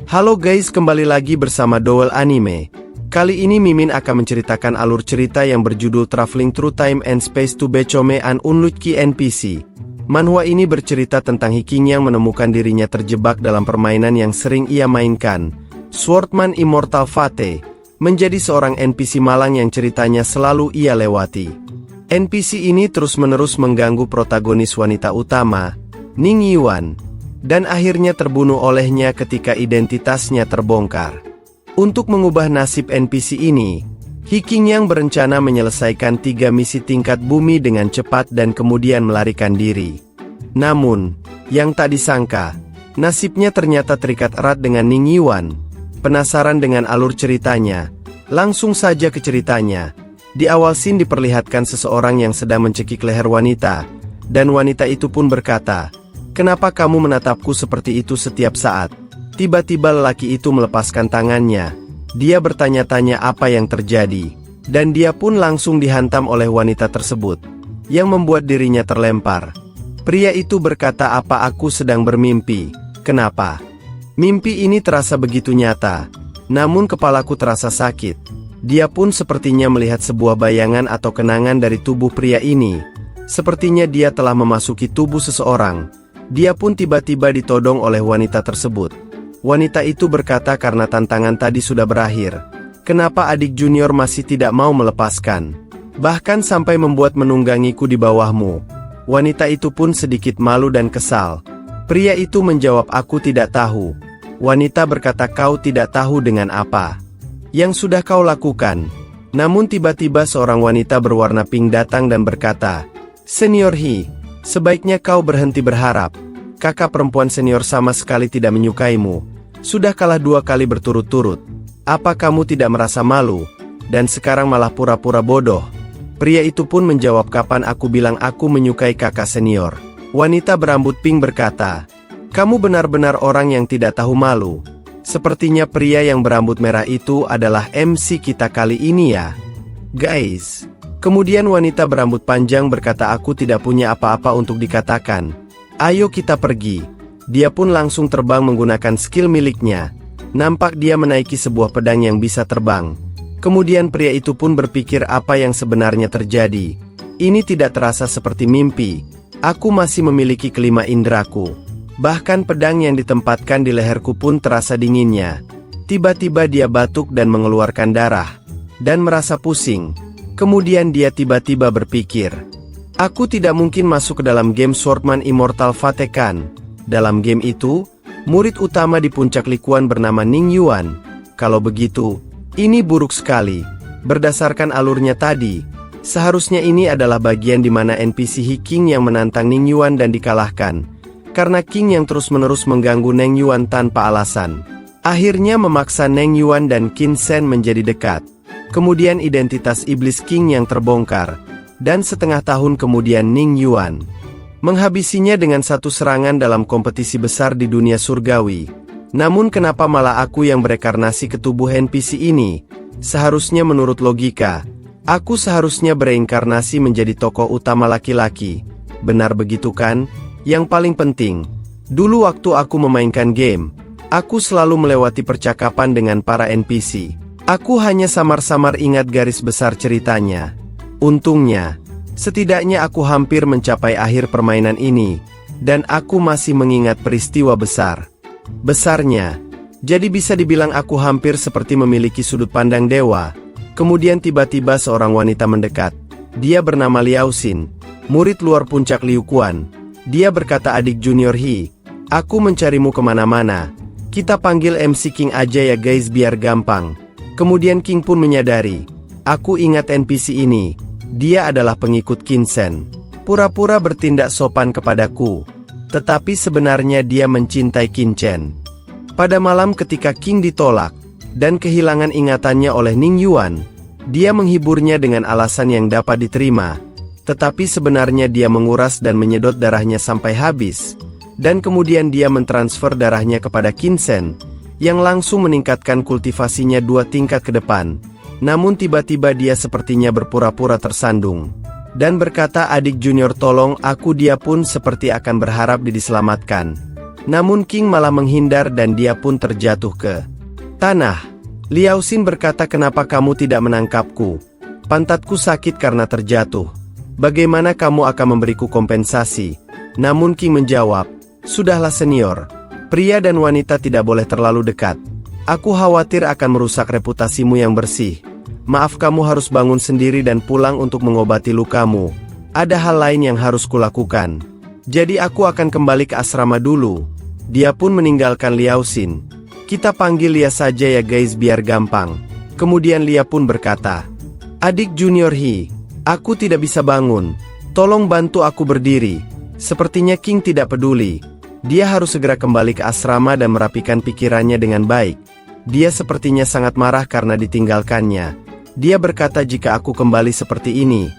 Halo guys, kembali lagi bersama Dowell Anime. Kali ini Mimin akan menceritakan alur cerita yang berjudul Traveling Through Time and Space to Become an Unlucky NPC. Manhwa ini bercerita tentang Hiking yang menemukan dirinya terjebak dalam permainan yang sering ia mainkan, Swordman Immortal Fate, menjadi seorang NPC malang yang ceritanya selalu ia lewati. NPC ini terus-menerus mengganggu protagonis wanita utama, Ning Yuan, dan akhirnya terbunuh olehnya ketika identitasnya terbongkar. Untuk mengubah nasib NPC ini, Hiking yang berencana menyelesaikan 3 misi tingkat bumi dengan cepat dan kemudian melarikan diri. Namun, yang tak disangka, nasibnya ternyata terikat erat dengan Ning Yuan. Penasaran dengan alur ceritanya? Langsung saja ke ceritanya. Di awal scene diperlihatkan seseorang yang sedang mencekik leher wanita, dan wanita itu pun berkata, "Kenapa kamu menatapku seperti itu setiap saat?" Tiba-tiba lelaki itu melepaskan tangannya. Dia bertanya-tanya apa yang terjadi, dan dia pun langsung dihantam oleh wanita tersebut, yang membuat dirinya terlempar. Pria itu berkata, "Apa aku sedang bermimpi? Kenapa?" Mimpi ini terasa begitu nyata, namun kepalaku terasa sakit. Dia pun sepertinya melihat sebuah bayangan atau kenangan dari tubuh pria ini. Sepertinya dia telah memasuki tubuh seseorang. Dia pun tiba-tiba ditodong oleh wanita tersebut. Wanita itu berkata, "Karena tantangan tadi sudah berakhir, kenapa adik junior masih tidak mau melepaskan? Bahkan sampai membuat menunggangiku di bawahmu." Wanita itu pun sedikit malu dan kesal. Pria itu menjawab, "Aku tidak tahu." Wanita berkata, "Kau tidak tahu dengan apa yang sudah kau lakukan?" Namun tiba-tiba seorang wanita berwarna pink datang dan berkata, "Senior He, sebaiknya kau berhenti berharap. Kakak perempuan senior sama sekali tidak menyukaimu. Sudah kalah 2 kali berturut-turut. Apa kamu tidak merasa malu? Dan sekarang malah pura-pura bodoh." Pria itu pun menjawab, "Kapan aku bilang aku menyukai kakak senior?" Wanita berambut pink berkata, "Kamu benar-benar orang yang tidak tahu malu. Sepertinya pria yang berambut merah itu adalah MC kita kali ini ya, guys." Kemudian wanita berambut panjang berkata, "Aku tidak punya apa-apa untuk dikatakan. Ayo kita pergi." Dia pun langsung terbang menggunakan skill miliknya. Nampak dia menaiki sebuah pedang yang bisa terbang. Kemudian pria itu pun berpikir, apa yang sebenarnya terjadi? Ini tidak terasa seperti mimpi. Aku masih memiliki kelima indraku. Bahkan pedang yang ditempatkan di leherku pun terasa dinginnya. Tiba-tiba dia batuk dan mengeluarkan darah, dan merasa pusing. Kemudian dia tiba-tiba berpikir, "Aku tidak mungkin masuk ke dalam game Swordman Immortal Fate kan? Dalam game itu, murid utama di puncak Likuan bernama Ning Yuan. Kalau begitu, ini buruk sekali. Berdasarkan alurnya tadi, seharusnya ini adalah bagian di mana NPC Hiking yang menantang Ning Yuan dan dikalahkan. Karena King yang terus-menerus mengganggu Ning Yuan tanpa alasan, akhirnya memaksa Ning Yuan dan Qin Shen menjadi dekat. Kemudian identitas iblis King yang terbongkar, dan setengah tahun kemudian Ning Yuan menghabisinya dengan satu serangan dalam kompetisi besar di dunia surgawi. Namun kenapa malah aku yang berekarnasi ke tubuh NPC ini? Seharusnya menurut logika, aku seharusnya bereinkarnasi menjadi tokoh utama laki-laki. Benar begitu kan? Yang paling penting, dulu waktu aku memainkan game, aku selalu melewati percakapan dengan para NPC. Aku hanya samar-samar ingat garis besar ceritanya. Untungnya, setidaknya aku hampir mencapai akhir permainan ini, dan aku masih mengingat peristiwa besarnya. Jadi bisa dibilang aku hampir seperti memiliki sudut pandang dewa. Kemudian tiba-tiba seorang wanita mendekat. Dia bernama Liao Xin, murid luar puncak Liuquan. Dia berkata, "Adik junior He, aku mencarimu kemana-mana. Kita panggil MC King aja ya guys biar gampang." Kemudian King pun menyadari, "Aku ingat NPC ini. Dia adalah pengikut Qin Shen. Pura-pura bertindak sopan kepadaku. Tetapi sebenarnya dia mencintai Qin Shen." Pada malam ketika King ditolak, dan kehilangan ingatannya oleh Ning Yuan, dia menghiburnya dengan alasan yang dapat diterima. Tetapi sebenarnya dia menguras dan menyedot darahnya sampai habis. Dan kemudian dia mentransfer darahnya kepada Qin Shen, yang langsung meningkatkan kultivasinya 2 tingkat ke depan. Namun tiba-tiba dia sepertinya berpura-pura tersandung, dan berkata, "Adik junior tolong aku." Dia pun seperti akan berharap diselamatkan. Namun King malah menghindar dan dia pun terjatuh ke tanah. Liao Xin berkata, kenapa kamu tidak menangkapku? Pantatku sakit karena terjatuh. Bagaimana kamu akan memberiku kompensasi? Namun King menjawab, sudahlah senior. Pria dan wanita tidak boleh terlalu dekat. Aku khawatir akan merusak reputasimu yang bersih. Maaf, kamu harus bangun sendiri dan pulang untuk mengobati lukamu. Ada hal lain yang harus kulakukan. Jadi aku akan kembali ke asrama dulu. Dia pun meninggalkan Liao Xin. Kita panggil Lia saja ya guys biar gampang. Kemudian Lia pun berkata, adik junior He, aku tidak bisa bangun. Tolong bantu aku berdiri. Sepertinya King tidak peduli. Dia harus segera kembali ke asrama dan merapikan pikirannya dengan baik. Dia sepertinya sangat marah karena ditinggalkannya. Dia berkata, jika aku kembali seperti ini,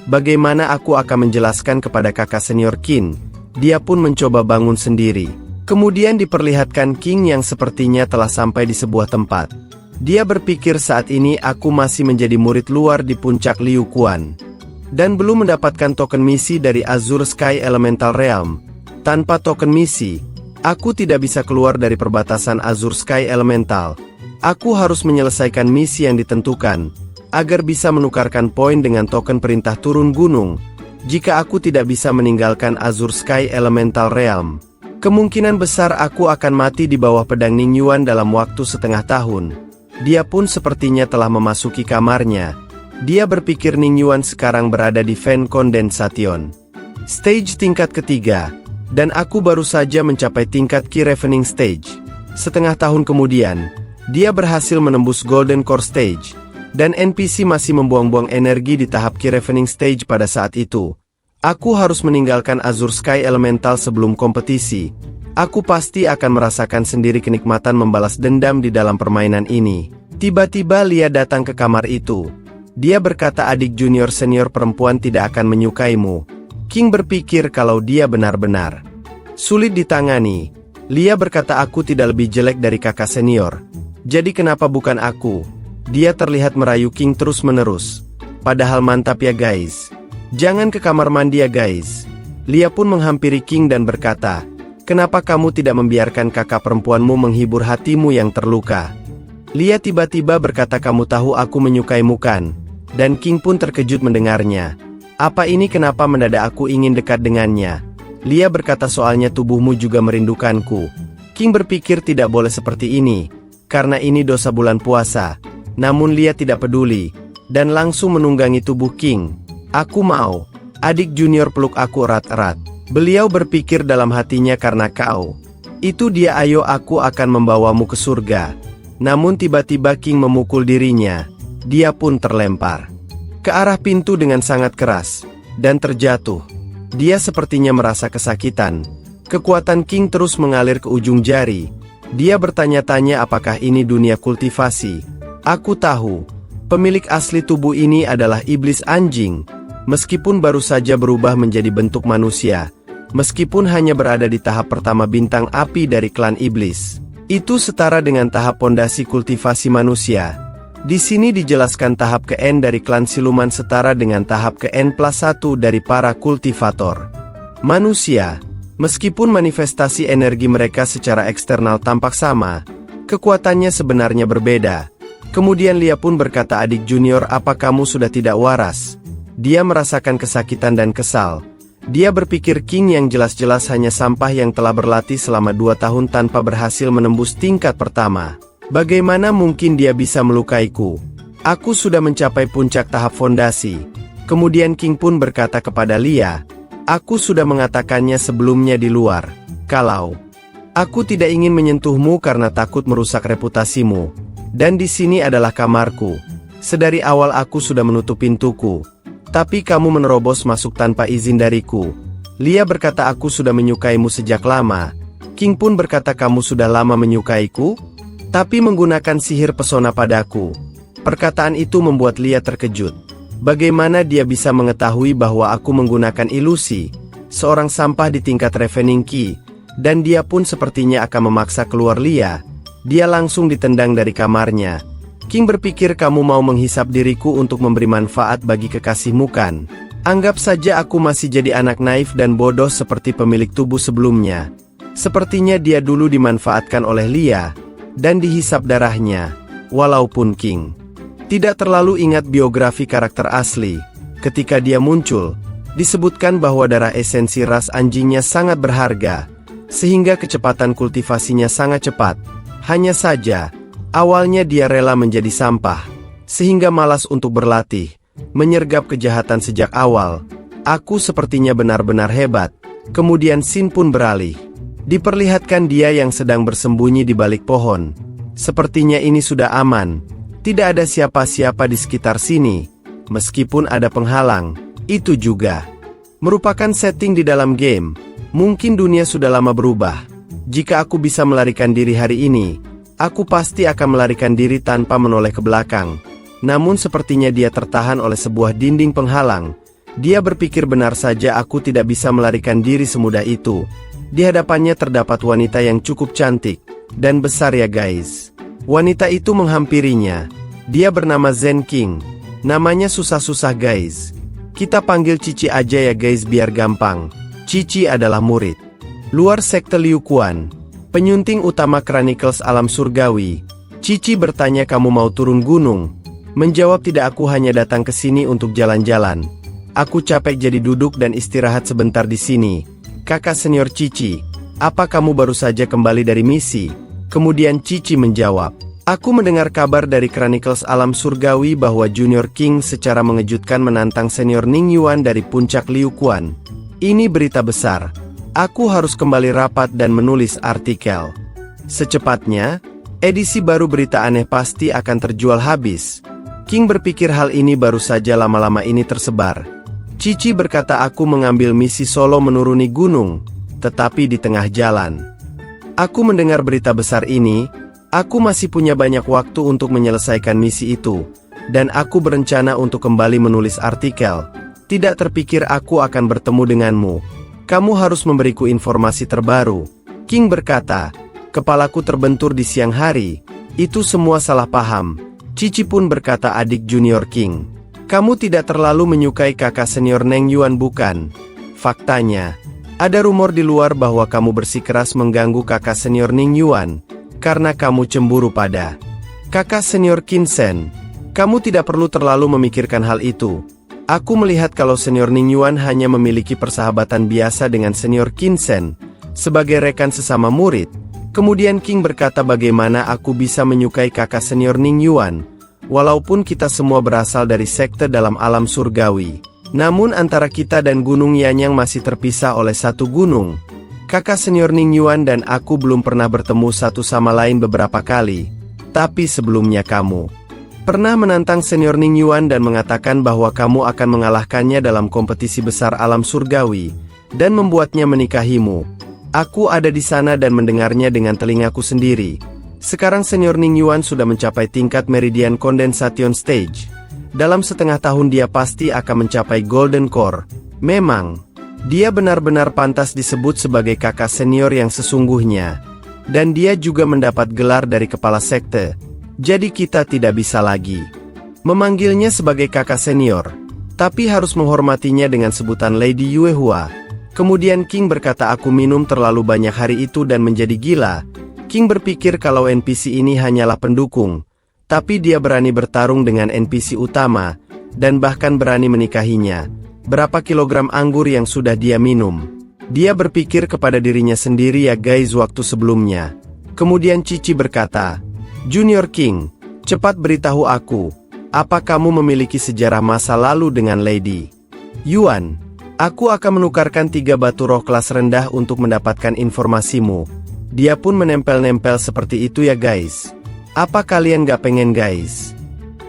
bagaimana aku akan menjelaskan kepada kakak senior King? Dia pun mencoba bangun sendiri. Kemudian diperlihatkan King yang sepertinya telah sampai di sebuah tempat. Dia berpikir, saat ini aku masih menjadi murid luar di puncak Liu Quan. Dan belum mendapatkan token misi dari Azure Sky Elemental Realm. Tanpa token misi, aku tidak bisa keluar dari perbatasan Azure Sky Elemental. Aku harus menyelesaikan misi yang ditentukan, agar bisa menukarkan poin dengan token perintah turun gunung. Jika aku tidak bisa meninggalkan Azure Sky Elemental Realm, kemungkinan besar aku akan mati di bawah pedang Ning Yuan dalam waktu setengah tahun. Dia pun sepertinya telah memasuki kamarnya. Dia berpikir Ning Yuan sekarang berada di Fan Condensation Stage tingkat ketiga, dan aku baru saja mencapai tingkat Key Ravening Stage. Setengah tahun kemudian, dia berhasil menembus Golden Core Stage, dan NPC masih membuang-buang energi di tahap Key Ravening Stage pada saat itu. Aku harus meninggalkan Azure Sky Elemental sebelum kompetisi. Aku pasti akan merasakan sendiri kenikmatan membalas dendam di dalam permainan ini. Tiba-tiba Lia datang ke kamar itu. Dia berkata, adik junior senior perempuan tidak akan menyukaimu. King berpikir kalau dia benar-benar sulit ditangani. Lia berkata, aku tidak lebih jelek dari kakak senior. Jadi kenapa bukan aku? Dia terlihat merayu King terus-menerus. Padahal mantap ya guys. Jangan ke kamar mandi ya guys. Lia pun menghampiri King dan berkata, kenapa kamu tidak membiarkan kakak perempuanmu menghibur hatimu yang terluka? Lia tiba-tiba berkata, kamu tahu aku menyukaimu kan? Dan King pun terkejut mendengarnya. Apa ini, kenapa mendadak aku ingin dekat dengannya? Lia berkata, soalnya tubuhmu juga merindukanku. King berpikir tidak boleh seperti ini, karena ini dosa bulan puasa. Namun Lia tidak peduli, dan langsung menunggangi tubuh King. Aku mau, adik junior peluk aku erat-erat. Beliau berpikir dalam hatinya, karena kau itu dia, ayo aku akan membawamu ke surga. Namun tiba-tiba King memukul dirinya. Dia pun terlempar ke arah pintu dengan sangat keras, dan terjatuh. Dia sepertinya merasa kesakitan. Kekuatan King terus mengalir ke ujung jari. Dia bertanya-tanya, apakah ini dunia kultivasi? Aku tahu, pemilik asli tubuh ini adalah iblis anjing. Meskipun baru saja berubah menjadi bentuk manusia, meskipun hanya berada di tahap pertama bintang api dari klan iblis, itu setara dengan tahap pondasi kultivasi manusia. Di sini dijelaskan tahap ke N dari klan siluman setara dengan tahap ke N+1 dari para kultivator manusia. Meskipun manifestasi energi mereka secara eksternal tampak sama, kekuatannya sebenarnya berbeda. Kemudian Lia pun berkata, adik junior, apa kamu sudah tidak waras? Dia merasakan kesakitan dan kesal. Dia berpikir King yang jelas-jelas hanya sampah yang telah berlatih selama 2 tahun tanpa berhasil menembus tingkat pertama. Bagaimana mungkin dia bisa melukaiku? Aku sudah mencapai puncak tahap fondasi. Kemudian King pun berkata kepada Lia, aku sudah mengatakannya sebelumnya di luar. Kalau aku tidak ingin menyentuhmu karena takut merusak reputasimu. Dan di sini adalah kamarku. Sedari awal aku sudah menutup pintuku. Tapi kamu menerobos masuk tanpa izin dariku. Lia berkata, aku sudah menyukaimu sejak lama. King pun berkata, kamu sudah lama menyukaiku? Tapi menggunakan sihir pesona padaku. Perkataan itu membuat Lia terkejut. Bagaimana dia bisa mengetahui bahwa aku menggunakan ilusi? Seorang sampah di tingkat Ravening Key. Dan dia pun sepertinya akan memaksa keluar Lia. Dia langsung ditendang dari kamarnya. King berpikir, kamu mau menghisap diriku untuk memberi manfaat bagi kekasihmu kan? Anggap saja aku masih jadi anak naif dan bodoh seperti pemilik tubuh sebelumnya. Sepertinya dia dulu dimanfaatkan oleh Lia, dan dihisap darahnya, walaupun King tidak terlalu ingat biografi karakter asli. Ketika dia muncul, disebutkan bahwa darah esensi ras anjingnya sangat berharga, sehingga kecepatan kultivasinya sangat cepat. Hanya saja, awalnya dia rela menjadi sampah, sehingga malas untuk berlatih, menyergap kejahatan sejak awal. Aku sepertinya benar-benar hebat. Kemudian Sin pun beralih. Diperlihatkan dia yang sedang bersembunyi di balik pohon. Sepertinya ini sudah aman. Tidak ada siapa-siapa di sekitar sini. Meskipun ada penghalang, itu juga merupakan setting di dalam game. Mungkin dunia sudah lama berubah. Jika aku bisa melarikan diri hari ini, aku pasti akan melarikan diri tanpa menoleh ke belakang. Namun sepertinya dia tertahan oleh sebuah dinding penghalang. Dia berpikir benar saja aku tidak bisa melarikan diri semudah itu. Di hadapannya terdapat wanita yang cukup cantik dan besar ya guys. Wanita itu menghampirinya. Dia bernama Zen King. Namanya susah-susah guys. Kita panggil Cici aja ya guys biar gampang. Cici adalah murid luar sekte Liu Quan, penyunting utama Chronicles Alam Surgawi. Cici bertanya kamu mau turun gunung? Menjawab tidak, aku hanya datang ke sini untuk jalan-jalan. Aku capek jadi duduk dan istirahat sebentar di sini. Kakak senior Cici, apa kamu baru saja kembali dari misi? Kemudian Cici menjawab, aku mendengar kabar dari Chronicles Alam Surgawi bahwa Junior King secara mengejutkan menantang senior Ning Yuan dari puncak Liu Quan. Ini berita besar. Aku harus kembali rapat dan menulis artikel secepatnya. Edisi baru berita aneh pasti akan terjual habis. King berpikir hal ini baru saja lama-lama ini tersebar. Cici berkata aku mengambil misi solo menuruni gunung, tetapi di tengah jalan aku mendengar berita besar ini. Aku masih punya banyak waktu untuk menyelesaikan misi itu, dan aku berencana untuk kembali menulis artikel. Tidak terpikir aku akan bertemu denganmu. Kamu harus memberiku informasi terbaru. King berkata, kepalaku terbentur di siang hari. Itu semua salah paham. Cici pun berkata adik junior King, kamu tidak terlalu menyukai kakak senior Neng Yuan bukan? Faktanya, ada rumor di luar bahwa kamu bersikeras mengganggu kakak senior Ning Yuan, karena kamu cemburu pada kakak senior Qin Shen. Kamu tidak perlu terlalu memikirkan hal itu. Aku melihat kalau senior Ning Yuan hanya memiliki persahabatan biasa dengan senior Qin Shen, sebagai rekan sesama murid. Kemudian King berkata bagaimana aku bisa menyukai kakak senior Ning Yuan, walaupun kita semua berasal dari sekte dalam alam surgawi. Namun antara kita dan Gunung Yanyang masih terpisah oleh satu gunung. Kakak senior Ning Yuan dan aku belum pernah bertemu satu sama lain beberapa kali. Tapi sebelumnya kamu pernah menantang senior Ning Yuan dan mengatakan bahwa kamu akan mengalahkannya dalam kompetisi besar alam surgawi, dan membuatnya menikahimu. Aku ada di sana dan mendengarnya dengan telingaku sendiri. Sekarang senior Ning Yuan sudah mencapai tingkat Meridian Condensation Stage. Dalam setengah tahun dia pasti akan mencapai Golden Core. Memang, dia benar-benar pantas disebut sebagai kakak senior yang sesungguhnya. Dan dia juga mendapat gelar dari kepala sekte. Jadi kita tidak bisa lagi memanggilnya sebagai kakak senior, tapi harus menghormatinya dengan sebutan Lady Yuehua. Kemudian King berkata aku minum terlalu banyak hari itu dan menjadi gila. King berpikir kalau NPC ini hanyalah pendukung, tapi dia berani bertarung dengan NPC utama, dan bahkan berani menikahinya. Berapa kilogram anggur yang sudah dia minum? Dia berpikir kepada dirinya sendiri ya guys waktu sebelumnya. Kemudian Cici berkata, Junior King, cepat beritahu aku, apa kamu memiliki sejarah masa lalu dengan Lady Yuan? Aku akan menukarkan 3 batu roh kelas rendah untuk mendapatkan informasimu. Dia pun menempel-nempel seperti itu ya guys. Apa kalian gak pengen guys?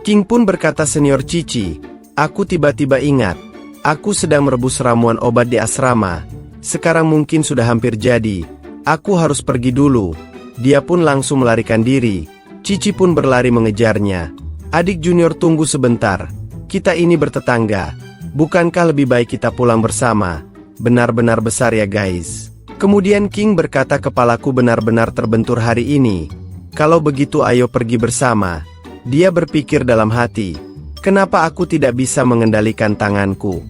King pun berkata senior Cici, aku tiba-tiba ingat, aku sedang merebus ramuan obat di asrama. Sekarang mungkin sudah hampir jadi. Aku harus pergi dulu. Dia pun langsung melarikan diri. Cici pun berlari mengejarnya. Adik junior tunggu sebentar. Kita ini bertetangga. Bukankah lebih baik kita pulang bersama? Benar-benar besar ya guys. Kemudian King berkata kepalaku benar-benar terbentur hari ini. Kalau begitu ayo pergi bersama. Dia berpikir dalam hati. Kenapa aku tidak bisa mengendalikan tanganku?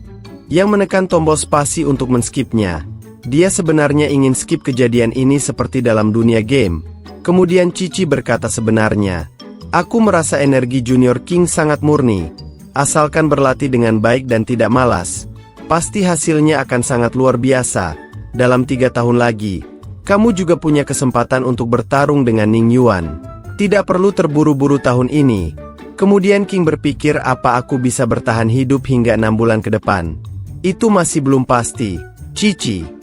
Yang menekan tombol spasi untuk men-skipnya. Dia sebenarnya ingin skip kejadian ini seperti dalam dunia game. Kemudian Cici berkata sebenarnya, aku merasa energi Junior King sangat murni. Asalkan berlatih dengan baik dan tidak malas, pasti hasilnya akan sangat luar biasa. Dalam 3 tahun lagi, kamu juga punya kesempatan untuk bertarung dengan Ning Yuan. Tidak perlu terburu-buru tahun ini. Kemudian King berpikir apa aku bisa bertahan hidup hingga 6 bulan ke depan. Itu masih belum pasti, Cici.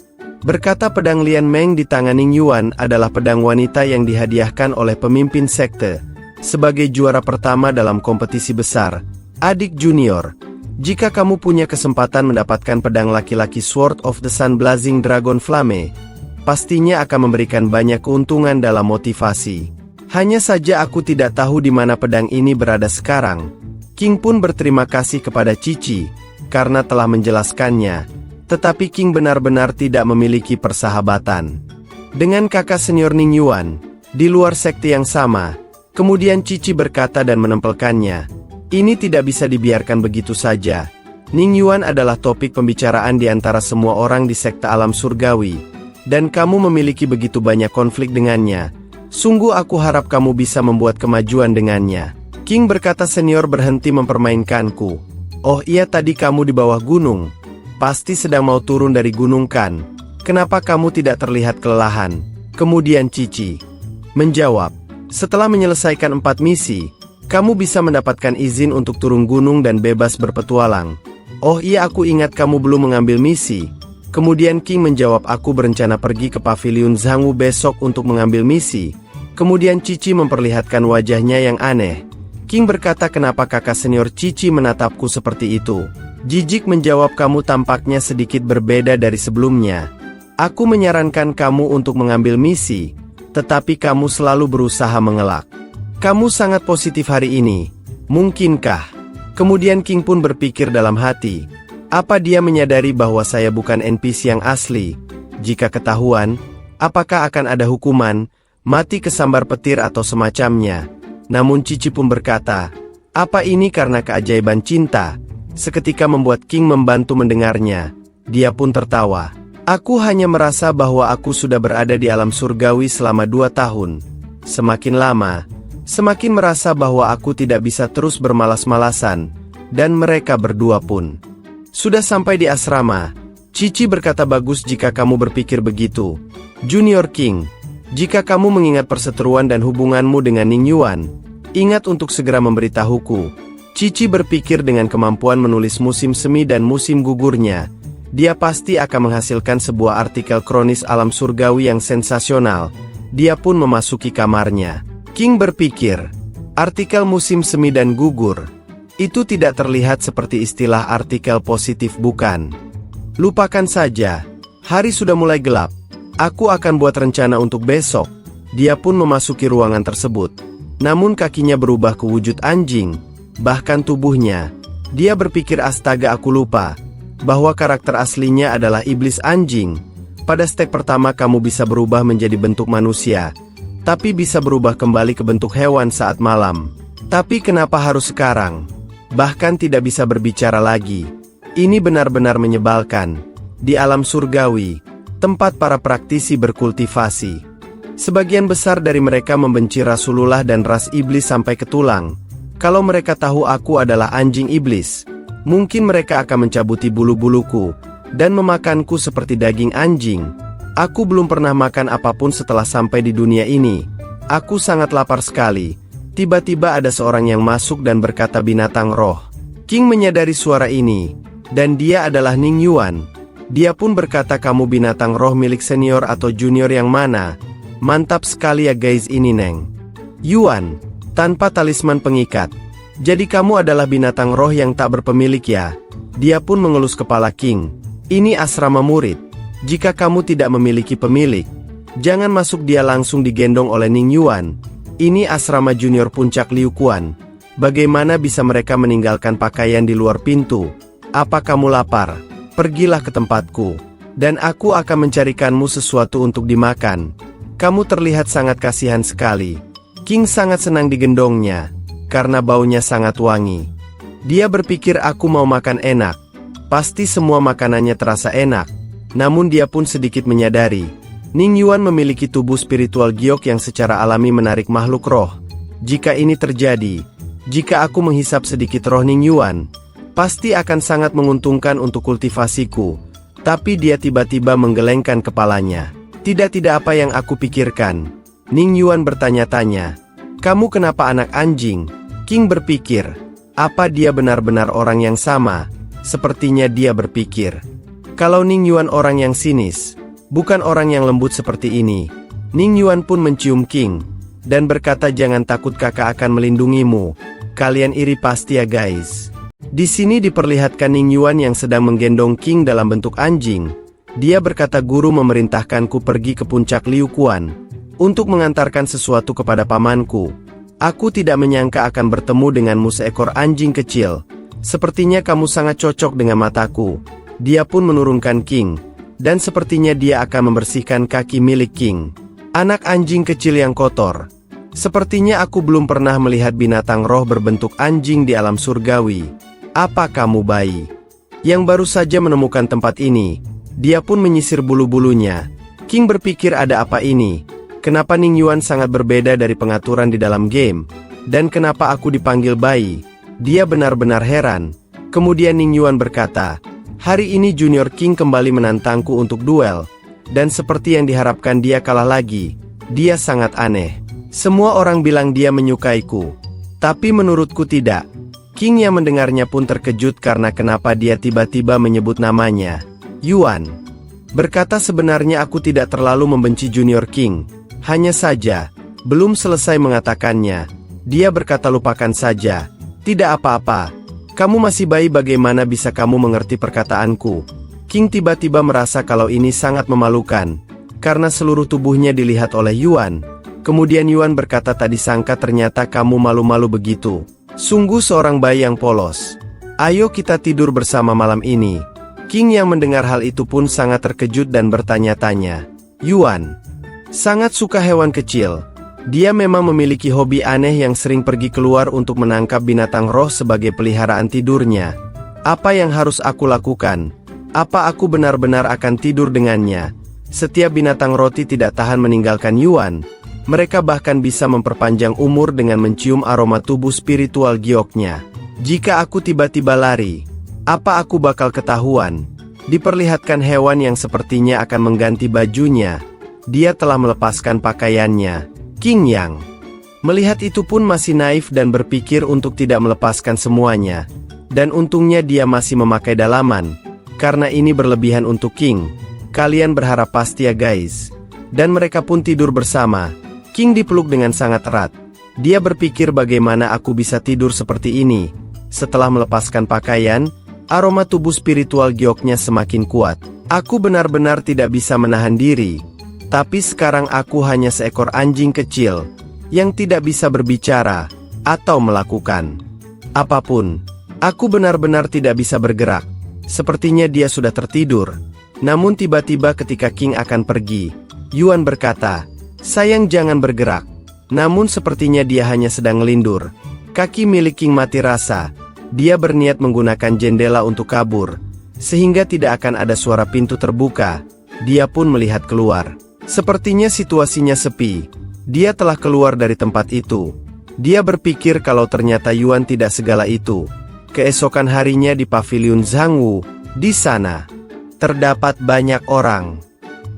Berkata pedang Lian Meng di tangan Ning Yuan adalah pedang wanita yang dihadiahkan oleh pemimpin sekte sebagai juara pertama dalam kompetisi besar. Adik junior, jika kamu punya kesempatan mendapatkan pedang laki-laki Sword of the Sun Blazing Dragon Flame, pastinya akan memberikan banyak keuntungan dalam motivasi. Hanya saja aku tidak tahu di mana pedang ini berada sekarang. King pun berterima kasih kepada Cici karena telah menjelaskannya. Tetapi King benar-benar tidak memiliki persahabatan dengan kakak senior Ning Yuan, di luar sekte yang sama. Kemudian Cici berkata dan menempelkannya, ini tidak bisa dibiarkan begitu saja. Ning Yuan adalah topik pembicaraan di antara semua orang di sekte alam surgawi, dan kamu memiliki begitu banyak konflik dengannya. Sungguh aku harap kamu bisa membuat kemajuan dengannya. King berkata senior berhenti mempermainkanku. Oh iya, tadi kamu di bawah gunung. Pasti sedang mau turun dari gunung kan? Kenapa kamu tidak terlihat kelelahan? Kemudian Cici menjawab, setelah menyelesaikan 4 misi, kamu bisa mendapatkan izin untuk turun gunung dan bebas berpetualang. Oh iya, aku ingat kamu belum mengambil misi. Kemudian King menjawab, aku berencana pergi ke pavilion Zhangwu besok untuk mengambil misi. Kemudian Cici memperlihatkan wajahnya yang aneh. King berkata, kenapa kakak senior Cici menatapku seperti itu? Jijik menjawab, kamu tampaknya sedikit berbeda dari sebelumnya. Aku menyarankan kamu untuk mengambil misi, tetapi kamu selalu berusaha mengelak. Kamu sangat positif hari ini. Mungkinkah? Kemudian King pun berpikir dalam hati, apa dia menyadari bahwa saya bukan NPC yang asli? Jika ketahuan, apakah akan ada hukuman, mati kesambar petir atau semacamnya? Namun Cici pun berkata, apa ini karena keajaiban cinta? Seketika membuat King membantu mendengarnya. Dia pun tertawa. Aku hanya merasa bahwa aku sudah berada di alam surgawi selama 2 tahun. Semakin lama, semakin merasa bahwa aku tidak bisa terus bermalas-malasan. Dan mereka berdua pun sudah sampai di asrama. Cici berkata, bagus jika kamu berpikir begitu, Junior King. Jika kamu mengingat perseteruan dan hubunganmu dengan Ning Yuan, ingat untuk segera memberitahuku. Cici berpikir dengan kemampuan menulis musim semi dan musim gugurnya, dia pasti akan menghasilkan sebuah artikel kronis alam surgawi yang sensasional. Dia pun memasuki kamarnya. King berpikir, artikel musim semi dan gugur, itu tidak terlihat seperti istilah artikel positif bukan? Lupakan saja, hari sudah mulai gelap. Aku akan buat rencana untuk besok. Dia pun memasuki ruangan tersebut. Namun kakinya berubah ke wujud anjing. Bahkan tubuhnya, dia berpikir astaga, aku lupa bahwa karakter aslinya adalah iblis anjing. Pada step pertama kamu bisa berubah menjadi bentuk manusia, tapi bisa berubah kembali ke bentuk hewan saat malam. Tapi kenapa harus sekarang? Bahkan tidak bisa berbicara lagi. Ini benar-benar menyebalkan. Di alam surgawi, tempat para praktisi berkultivasi, sebagian besar dari mereka membenci Rasulullah dan ras iblis sampai ke tulang. Kalau mereka tahu aku adalah anjing iblis, mungkin mereka akan mencabuti bulu-buluku dan memakanku seperti daging anjing. Aku belum pernah makan apapun setelah sampai di dunia ini. Aku sangat lapar sekali. Tiba-tiba ada seorang yang masuk dan berkata, binatang roh. King menyadari suara ini, dan dia adalah Ning Yuan. Dia pun berkata, kamu binatang roh milik senior atau junior yang mana? Mantap sekali ya guys ini Neng Yuan. Tanpa talisman pengikat. Jadi kamu adalah binatang roh yang tak berpemilik ya? Dia pun mengelus kepala King. Ini asrama murid. Jika kamu tidak memiliki pemilik, jangan masuk. Dia langsung digendong oleh Ning Yuan. Ini asrama junior puncak Liu Quan. Bagaimana bisa mereka meninggalkan pakaian di luar pintu? Apa kamu lapar? Pergilah ke tempatku, dan aku akan mencarikanmu sesuatu untuk dimakan. Kamu terlihat sangat kasihan sekali. King sangat senang digendongnya, karena baunya sangat wangi. Dia berpikir, aku mau makan enak. Pasti semua makanannya terasa enak. Namun dia pun sedikit menyadari, Ning Yuan memiliki tubuh spiritual giok yang secara alami menarik makhluk roh. Jika ini terjadi, jika aku menghisap sedikit roh Ning Yuan, pasti akan sangat menguntungkan untuk kultivasiku. Tapi dia tiba-tiba menggelengkan kepalanya. Tidak apa yang aku pikirkan. Ning Yuan bertanya-tanya, kamu kenapa anak anjing? King berpikir, apa dia benar-benar orang yang sama? Sepertinya dia berpikir, kalau Ning Yuan orang yang sinis, bukan orang yang lembut seperti ini. Ning Yuan pun mencium King, dan berkata jangan takut kakak akan melindungimu. Kalian iri pasti ya guys. Di sini diperlihatkan Ning Yuan yang sedang menggendong King dalam bentuk anjing. Dia berkata guru memerintahkanku pergi ke puncak Liu Quan untuk mengantarkan sesuatu kepada pamanku. Aku tidak menyangka akan bertemu denganmu seekor anjing kecil. Sepertinya kamu sangat cocok dengan mataku. Dia pun menurunkan King, dan sepertinya dia akan membersihkan kaki milik King. Anak anjing kecil yang kotor. Sepertinya aku belum pernah melihat binatang roh berbentuk anjing di alam surgawi. Apa kamu bayi yang baru saja menemukan tempat ini? Dia pun menyisir bulu-bulunya. King berpikir ada apa ini? Kenapa Ning Yuan sangat berbeda dari pengaturan di dalam game? Dan kenapa aku dipanggil bayi? Dia benar-benar heran. Kemudian Ning Yuan berkata, hari ini Junior King kembali menantangku untuk duel. Dan seperti yang diharapkan dia kalah lagi. Dia sangat aneh. Semua orang bilang dia menyukaiku. Tapi menurutku tidak. King yang mendengarnya pun terkejut karena kenapa dia tiba-tiba menyebut namanya. Yuan berkata sebenarnya aku tidak terlalu membenci Junior King. Hanya saja, belum selesai mengatakannya, dia berkata lupakan saja. Tidak apa-apa. Kamu masih bayi, bagaimana bisa kamu mengerti perkataanku? King tiba-tiba merasa kalau ini sangat memalukan, karena seluruh tubuhnya dilihat oleh Yuan. Kemudian Yuan berkata tadi sangka ternyata kamu malu-malu begitu. Sungguh seorang bayi yang polos. Ayo kita tidur bersama malam ini. King yang mendengar hal itu pun sangat terkejut dan bertanya-tanya. Yuan sangat suka hewan kecil. Dia memang memiliki hobi aneh yang sering pergi keluar untuk menangkap binatang roh sebagai peliharaan tidurnya. Apa yang harus aku lakukan? Apa aku benar-benar akan tidur dengannya? Setiap binatang roti tidak tahan meninggalkan Yuan. Mereka bahkan bisa memperpanjang umur dengan mencium aroma tubuh spiritual gioknya. Jika aku tiba-tiba lari, apa aku bakal ketahuan? Diperlihatkan hewan yang sepertinya akan mengganti bajunya. Dia telah melepaskan pakaiannya. King Yang melihat itu pun masih naif dan berpikir untuk tidak melepaskan semuanya. Dan untungnya dia masih memakai dalaman. Karena ini berlebihan untuk King. Kalian berharap pasti ya guys. Dan mereka pun tidur bersama. King dipeluk dengan sangat erat. Dia berpikir bagaimana aku bisa tidur seperti ini. Setelah melepaskan pakaian, aroma tubuh spiritual gioknya semakin kuat. Aku benar-benar tidak bisa menahan diri. Tapi sekarang aku hanya seekor anjing kecil, yang tidak bisa berbicara, atau melakukan apapun. Aku benar-benar tidak bisa bergerak. Sepertinya dia sudah tertidur. Namun tiba-tiba ketika King akan pergi, Yuan berkata, sayang jangan bergerak. Namun sepertinya dia hanya sedang ngelindur. Kaki milik King mati rasa. Dia berniat menggunakan jendela untuk kabur, sehingga tidak akan ada suara pintu terbuka. Dia pun melihat keluar. Sepertinya situasinya sepi. Dia telah keluar dari tempat itu. Dia berpikir kalau ternyata Yuan tidak segala itu. Keesokan harinya di paviliun Zhangwu, di sana terdapat banyak orang.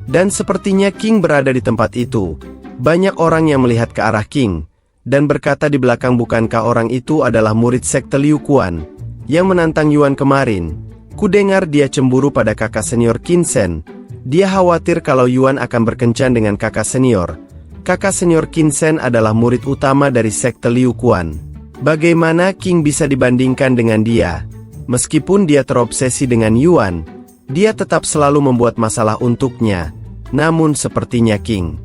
Dan sepertinya King berada di tempat itu. Banyak orang yang melihat ke arah King, dan berkata di belakang bukankah orang itu adalah murid sekte Liu Quan, yang menantang Yuan kemarin. Kudengar dia cemburu pada kakak senior Qin Shen. Dia khawatir kalau Yuan akan berkencan dengan kakak senior. Kakak senior Qin Shen adalah murid utama dari sekte Liu Quan. Bagaimana King bisa dibandingkan dengan dia? Meskipun dia terobsesi dengan Yuan, dia tetap selalu membuat masalah untuknya. Namun sepertinya King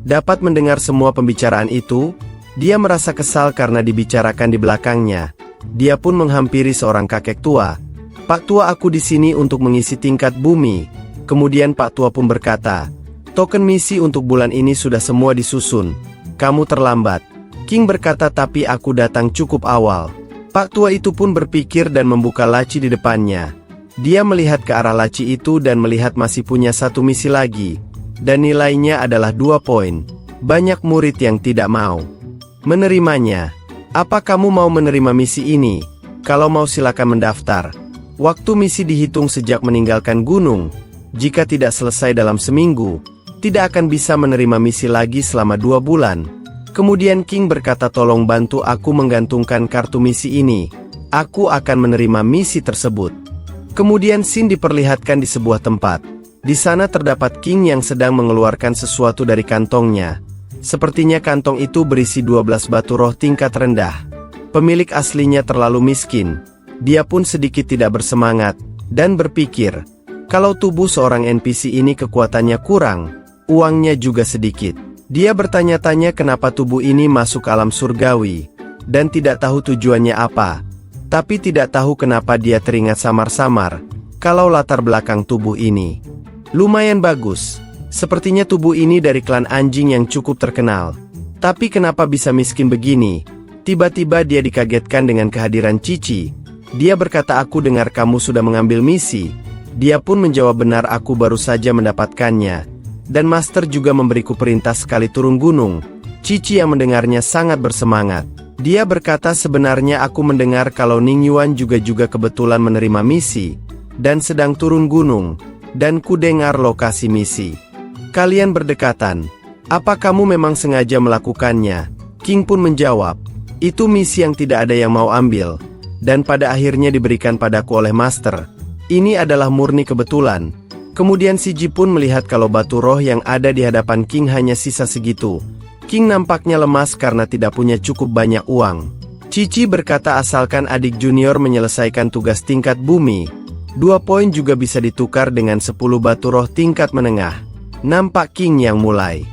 dapat mendengar semua pembicaraan itu. Dia merasa kesal karena dibicarakan di belakangnya. Dia pun menghampiri seorang kakek tua. Pak tua, aku di sini untuk mengisi tingkat bumi. Kemudian Pak tua pun berkata, token misi untuk bulan ini sudah semua disusun. Kamu terlambat. King berkata, tapi aku datang cukup awal. Pak tua itu pun berpikir dan membuka laci di depannya. Dia melihat ke arah laci itu dan melihat masih punya satu misi lagi. Dan nilainya adalah 2 poin. Banyak murid yang tidak mau menerimanya. Apa kamu mau menerima misi ini? Kalau mau silakan mendaftar. Waktu misi dihitung sejak meninggalkan gunung. Jika tidak selesai dalam seminggu, tidak akan bisa menerima misi lagi selama 2 bulan. Kemudian King berkata, tolong bantu aku menggantungkan kartu misi ini. Aku akan menerima misi tersebut. Kemudian Sin diperlihatkan di sebuah tempat. Di sana terdapat King yang sedang mengeluarkan sesuatu dari kantongnya. Sepertinya kantong itu berisi 12 batu roh tingkat rendah. Pemilik aslinya terlalu miskin. Dia pun sedikit tidak bersemangat, dan berpikir, kalau tubuh seorang NPC ini kekuatannya kurang, uangnya juga sedikit. Dia bertanya-tanya kenapa tubuh ini masuk alam surgawi, dan tidak tahu tujuannya apa. Tapi tidak tahu kenapa dia teringat samar-samar, kalau latar belakang tubuh ini lumayan bagus. Sepertinya tubuh ini dari klan anjing yang cukup terkenal. Tapi kenapa bisa miskin begini? Tiba-tiba dia dikagetkan dengan kehadiran Cici. Dia berkata, aku dengar kamu sudah mengambil misi. Dia pun menjawab, benar, aku baru saja mendapatkannya. Dan Master juga memberiku perintah sekali turun gunung. Cici yang mendengarnya sangat bersemangat. Dia berkata, sebenarnya aku mendengar kalau Ning Yuan juga kebetulan menerima misi. Dan sedang turun gunung. Dan ku dengar lokasi misi. Kalian berdekatan. Apa kamu memang sengaja melakukannya? King pun menjawab, itu misi yang tidak ada yang mau ambil. Dan pada akhirnya diberikan padaku oleh Master. Ini adalah murni kebetulan. Kemudian si Ji pun melihat kalau batu roh yang ada di hadapan King hanya sisa segitu. King nampaknya lemas karena tidak punya cukup banyak uang. Cici berkata, asalkan adik junior menyelesaikan tugas tingkat bumi, 2 poin juga bisa ditukar dengan 10 batu roh tingkat menengah. Nampak King yang mulai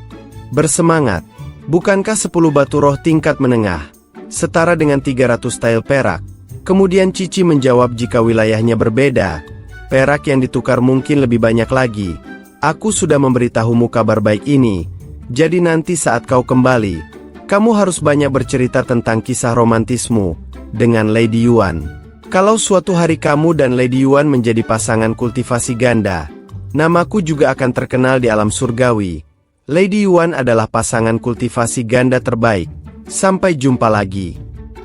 bersemangat. Bukankah 10 batu roh tingkat menengah setara dengan 300 tael perak? Kemudian Cici menjawab, jika wilayahnya berbeda, perak yang ditukar mungkin lebih banyak lagi. Aku sudah memberitahumu kabar baik ini. Jadi nanti saat kau kembali, kamu harus banyak bercerita tentang kisah romantismu dengan Lady Yuan. Kalau suatu hari kamu dan Lady Yuan menjadi pasangan kultivasi ganda, namaku juga akan terkenal di alam surgawi. Lady Yuan adalah pasangan kultivasi ganda terbaik. Sampai jumpa lagi.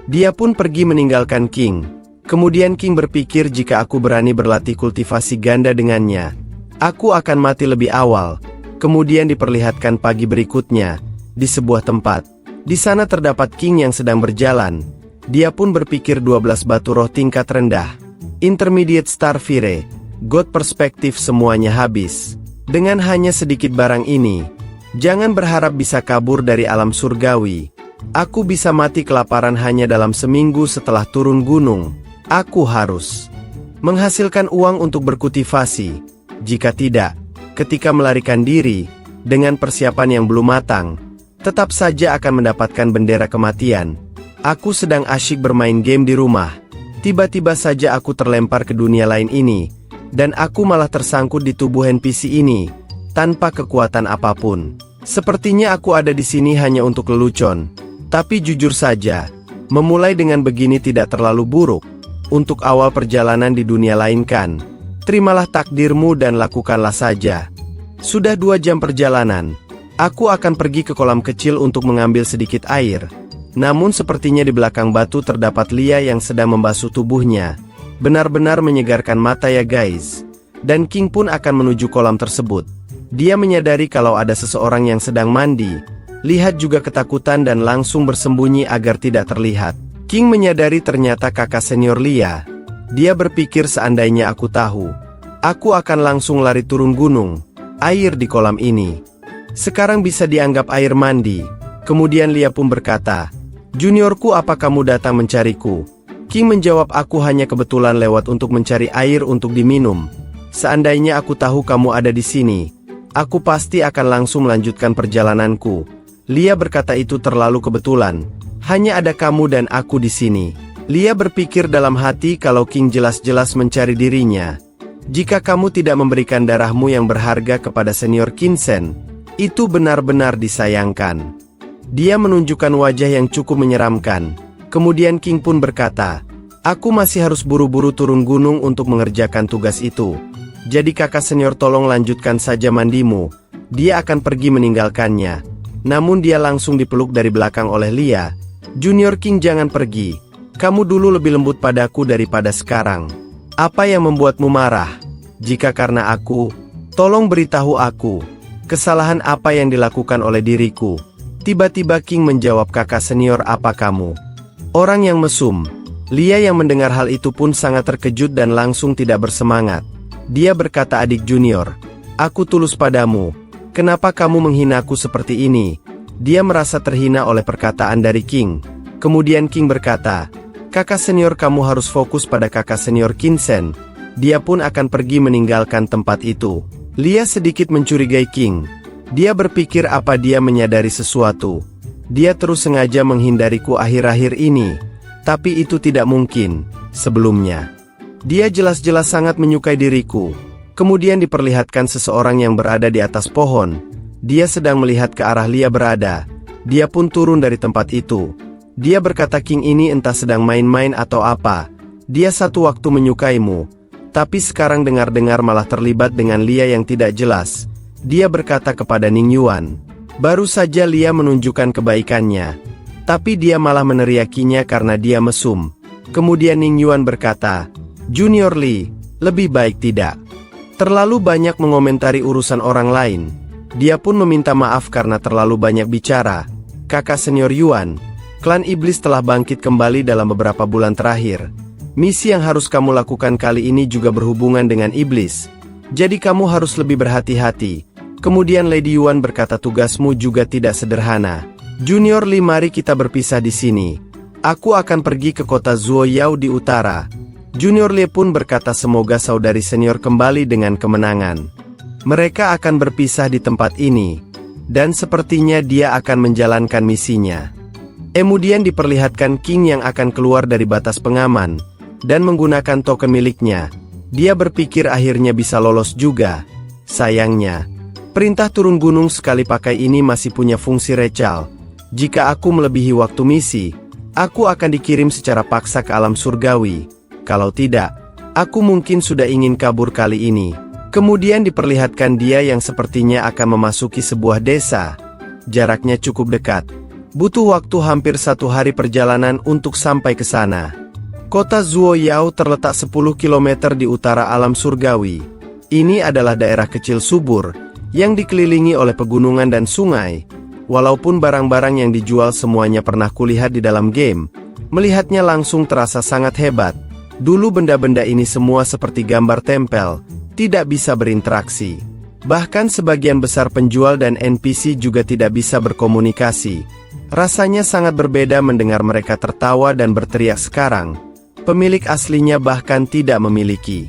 Dia pun pergi meninggalkan King. Kemudian King berpikir, jika aku berani berlatih kultivasi ganda dengannya, aku akan mati lebih awal. Kemudian diperlihatkan pagi berikutnya, di sebuah tempat. Di sana terdapat King yang sedang berjalan. Dia pun berpikir, 12 batu roh tingkat rendah. Intermediate Starfire. God perspektif semuanya habis. Dengan hanya sedikit barang ini, jangan berharap bisa kabur dari alam surgawi. Aku bisa mati kelaparan hanya dalam seminggu setelah turun gunung. Aku harus menghasilkan uang untuk berkultivasi. Jika tidak, ketika melarikan diri, dengan persiapan yang belum matang, tetap saja akan mendapatkan bendera kematian. Aku sedang asyik bermain game di rumah. Tiba-tiba saja aku terlempar ke dunia lain ini. Dan aku malah tersangkut di tubuh NPC ini, tanpa kekuatan apapun. Sepertinya aku ada di sini hanya untuk lelucon. Tapi jujur saja, memulai dengan begini tidak terlalu buruk. Untuk awal perjalanan di dunia lain kan. Terimalah takdirmu dan lakukanlah saja. Sudah 2 jam perjalanan. Aku akan pergi ke kolam kecil untuk mengambil sedikit air. Namun sepertinya di belakang batu terdapat Lia yang sedang membasuh tubuhnya. Benar-benar menyegarkan mata ya guys. Dan King pun akan menuju kolam tersebut. Dia menyadari kalau ada seseorang yang sedang mandi. Lihat juga ketakutan dan langsung bersembunyi agar tidak terlihat. King menyadari ternyata kakak senior Lia. Dia berpikir, seandainya aku tahu, aku akan langsung lari turun gunung. Air di kolam ini sekarang bisa dianggap air mandi. Kemudian Lia pun berkata, juniorku, apa kamu datang mencariku? King menjawab, aku hanya kebetulan lewat untuk mencari air untuk diminum. Seandainya aku tahu kamu ada di sini, aku pasti akan langsung melanjutkan perjalananku. Lia berkata, itu terlalu kebetulan. Hanya ada kamu dan aku di sini. Lia berpikir dalam hati kalau King jelas-jelas mencari dirinya. Jika kamu tidak memberikan darahmu yang berharga kepada senior Kinsen, itu benar-benar disayangkan. Dia menunjukkan wajah yang cukup menyeramkan. Kemudian King pun berkata, Aku masih harus buru-buru turun gunung untuk mengerjakan tugas itu. Jadi kakak senior tolong lanjutkan saja mandimu. Dia akan pergi meninggalkannya. Namun dia langsung dipeluk dari belakang oleh Lia. Junior King, jangan pergi. Kamu dulu lebih lembut padaku daripada sekarang. Apa yang membuatmu marah? Jika karena aku, tolong beritahu aku. Kesalahan apa yang dilakukan oleh diriku? Tiba-tiba King menjawab, kakak senior, apa kamu orang yang mesum? Lia yang mendengar hal itu pun sangat terkejut dan langsung tidak bersemangat. Dia berkata, adik junior, aku tulus padamu. Kenapa kamu menghinaku seperti ini? Dia merasa terhina oleh perkataan dari King. Kemudian King berkata, kakak senior, kamu harus fokus pada kakak senior Kinsen. Dia pun akan pergi meninggalkan tempat itu. Lia sedikit mencurigai King. Dia berpikir apa dia menyadari sesuatu. Dia terus sengaja menghindariku akhir-akhir ini. Tapi itu tidak mungkin. Sebelumnya, dia jelas-jelas sangat menyukai diriku. Kemudian diperlihatkan seseorang yang berada di atas pohon. Dia sedang melihat ke arah Lia berada. Dia pun turun dari tempat itu. Dia berkata, King ini entah sedang main-main atau apa. Dia satu waktu menyukaimu. Tapi sekarang dengar-dengar malah terlibat dengan Lia yang tidak jelas. Dia berkata kepada Ning Yuan. Baru saja Lia menunjukkan kebaikannya. Tapi dia malah meneriakinya karena dia mesum. Kemudian Ning Yuan berkata, Junior Lee, lebih baik tidak terlalu banyak mengomentari urusan orang lain. Dia pun meminta maaf karena terlalu banyak bicara. Kakak senior Yuan, klan iblis telah bangkit kembali dalam beberapa bulan terakhir. Misi yang harus kamu lakukan kali ini juga berhubungan dengan iblis. Jadi kamu harus lebih berhati-hati. Kemudian Lady Yuan berkata, tugasmu juga tidak sederhana. Junior Lee, mari kita berpisah di sini. Aku akan pergi ke kota Zuoyao di utara. Junior Lee pun berkata, semoga saudari senior kembali dengan kemenangan. Mereka akan berpisah di tempat ini. Dan sepertinya dia akan menjalankan misinya. Kemudian diperlihatkan King yang akan keluar dari batas pengaman. Dan menggunakan token miliknya. Dia berpikir akhirnya bisa lolos juga. Sayangnya, perintah turun gunung sekali pakai ini masih punya fungsi recal. Jika aku melebihi waktu misi, aku akan dikirim secara paksa ke alam surgawi. Kalau tidak, aku mungkin sudah ingin kabur kali ini. Kemudian diperlihatkan dia yang sepertinya akan memasuki sebuah desa. Jaraknya cukup dekat. Butuh waktu hampir 1 hari perjalanan untuk sampai ke sana. Kota Zuoyao terletak 10 km di utara alam surgawi. Ini adalah daerah kecil subur, yang dikelilingi oleh pegunungan dan sungai. Walaupun barang-barang yang dijual semuanya pernah kulihat di dalam game, melihatnya langsung terasa sangat hebat. Dulu benda-benda ini semua seperti gambar tempel, tidak bisa berinteraksi. Bahkan sebagian besar penjual dan NPC juga tidak bisa berkomunikasi. Rasanya sangat berbeda mendengar mereka tertawa dan berteriak sekarang. Pemilik aslinya bahkan tidak memiliki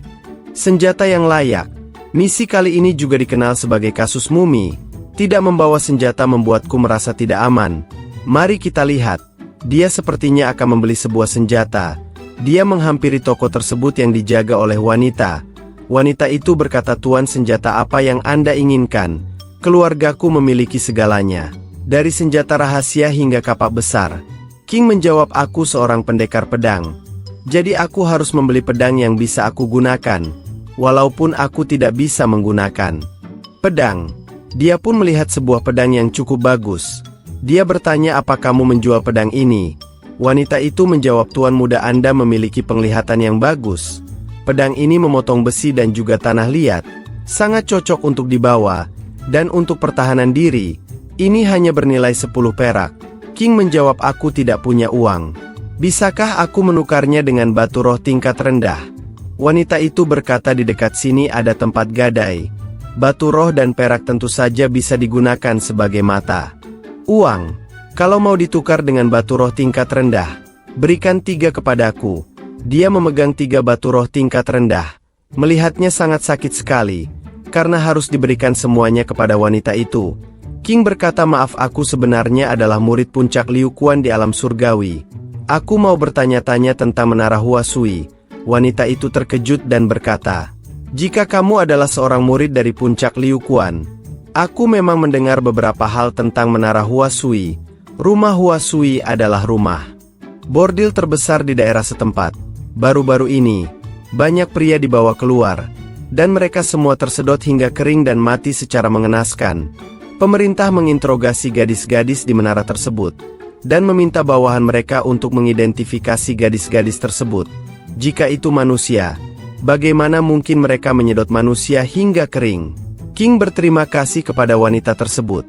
senjata yang layak. Misi kali ini juga dikenal sebagai kasus mumi. Tidak membawa senjata membuatku merasa tidak aman. Mari kita lihat. Dia sepertinya akan membeli sebuah senjata. Dia menghampiri toko tersebut yang dijaga oleh wanita. Wanita itu berkata, tuan, senjata apa yang Anda inginkan? Keluargaku memiliki segalanya. Dari senjata rahasia hingga kapak besar. King menjawab, aku seorang pendekar pedang. Jadi aku harus membeli pedang yang bisa aku gunakan. Walaupun aku tidak bisa menggunakan pedang. Dia pun melihat sebuah pedang yang cukup bagus. Dia bertanya, apa kamu menjual pedang ini? Wanita itu menjawab, tuan muda, Anda memiliki penglihatan yang bagus. Pedang ini memotong besi dan juga tanah liat. Sangat cocok untuk dibawa. Dan untuk pertahanan diri, ini hanya bernilai 10 perak. King menjawab, aku tidak punya uang. Bisakah aku menukarnya dengan batu roh tingkat rendah? Wanita itu berkata, di dekat sini ada tempat gadai. Batu roh dan perak tentu saja bisa digunakan sebagai mata uang. Kalau mau ditukar dengan batu roh tingkat rendah, berikan 3 kepadaku. Dia memegang 3 batu roh tingkat rendah. Melihatnya sangat sakit sekali, karena harus diberikan semuanya kepada wanita itu. King berkata, maaf, aku sebenarnya adalah murid puncak Liu Quan di alam surgawi. Aku mau bertanya-tanya tentang menara Hua Sui. Wanita itu terkejut dan berkata, jika kamu adalah seorang murid dari puncak Liu Quan, aku memang mendengar beberapa hal tentang menara Hua Sui. Rumah Hua Sui adalah rumah bordil terbesar di daerah setempat. Baru-baru ini, banyak pria dibawa keluar, dan mereka semua tersedot hingga kering dan mati secara mengenaskan. Pemerintah menginterogasi gadis-gadis di menara tersebut, dan meminta bawahan mereka untuk mengidentifikasi gadis-gadis tersebut. Jika itu manusia, bagaimana mungkin mereka menyedot manusia hingga kering? King berterima kasih kepada wanita tersebut,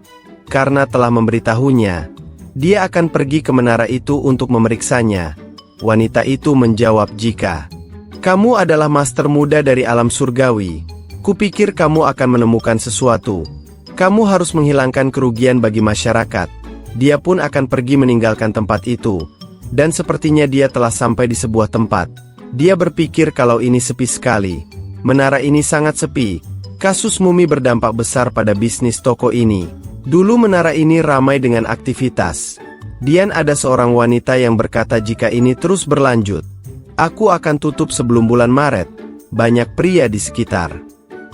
karena telah memberitahunya, dia akan pergi ke menara itu untuk memeriksanya. Wanita itu menjawab, jika kamu adalah master muda dari alam surgawi, kupikir kamu akan menemukan sesuatu. Kamu harus menghilangkan kerugian bagi masyarakat. Dia pun akan pergi meninggalkan tempat itu, dan sepertinya dia telah sampai di sebuah tempat. Dia berpikir kalau ini sepi sekali. Menara ini sangat sepi. Kasus mumi berdampak besar pada bisnis toko ini. Dulu menara ini ramai dengan aktivitas. Dan ada seorang wanita yang berkata jika ini terus berlanjut, aku akan tutup sebelum bulan Maret. Banyak pria di sekitar